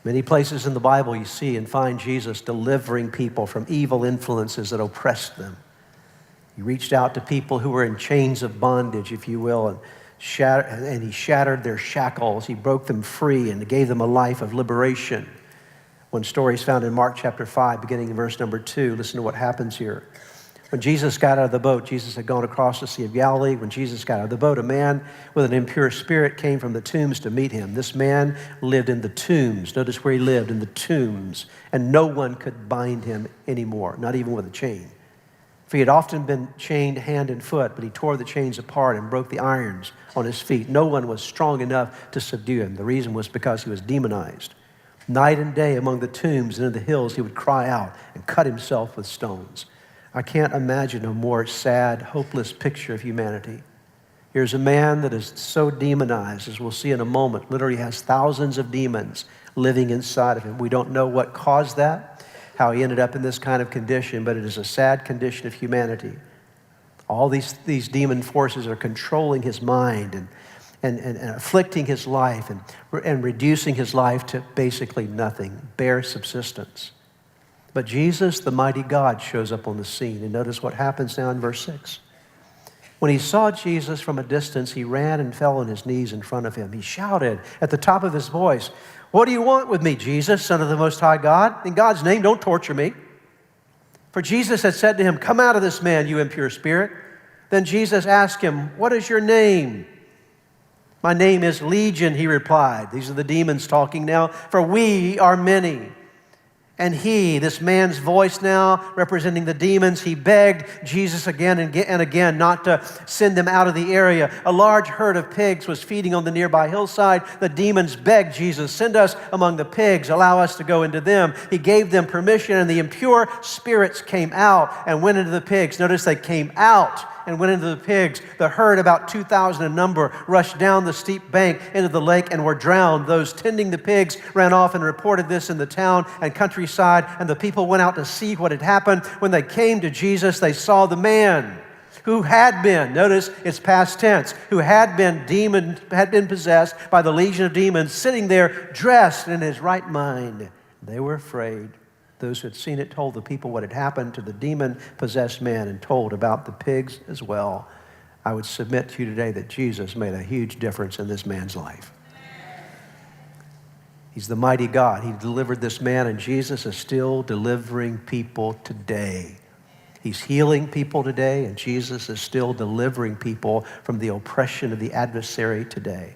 Many places in the Bible you see and find Jesus delivering people from evil influences that oppressed them. He reached out to people who were in chains of bondage, if you will, and he shattered their shackles. He broke them free and gave them a life of liberation. One story is found in Mark chapter 5, beginning in verse number 2. Listen to what happens here. When Jesus got out of the boat, Jesus had gone across the Sea of Galilee. When Jesus got out of the boat, a man with an impure spirit came from the tombs to meet him. This man lived in the tombs. Notice where he lived, in the tombs. And no one could bind him anymore, not even with a chain. For he had often been chained hand and foot, but he tore the chains apart and broke the irons on his feet. No one was strong enough to subdue him. The reason was because he was demonized. Night and day among the tombs and in the hills, he would cry out and cut himself with stones. I can't imagine a more sad, hopeless picture of humanity. Here's a man that is so demonized, as we'll see in a moment, literally has thousands of demons living inside of him. We don't know what caused that, how he ended up in this kind of condition, but it is a sad condition of humanity. All these demon forces are controlling his mind and afflicting his life and reducing his life to basically nothing, bare subsistence. But Jesus, the mighty God, shows up on the scene. And notice what happens now in verse 6. When he saw Jesus from a distance, he ran and fell on his knees in front of him. He shouted at the top of his voice, "What do you want with me, Jesus, Son of the Most High God? In God's name, don't torture me." For Jesus had said to him, "Come out of this man, you impure spirit." Then Jesus asked him, "What is your name?" "My name is Legion," he replied. These are the demons talking now. "For we are many." And he, this man's voice now representing the demons, he begged Jesus again and again not to send them out of the area. A large herd of pigs was feeding on the nearby hillside. The demons begged Jesus, "Send us among the pigs, allow us to go into them." He gave them permission, and the impure spirits came out and went into the pigs. Notice they came out and went into the pigs. The herd, about 2,000 in number, rushed down the steep bank into the lake and were drowned. Those tending the pigs ran off and reported this in the town and countryside, and the people went out to see what had happened. When they came to Jesus, they saw the man who had been, notice it's past tense, who had been possessed by the legion of demons, sitting there dressed in his right mind. They were afraid. Those who had seen it told the people what had happened to the demon-possessed man and told about the pigs as well. I would submit to you today that Jesus made a huge difference in this man's life. He's the mighty God. He delivered this man, and Jesus is still delivering people today. He's healing people today, and Jesus is still delivering people from the oppression of the adversary today.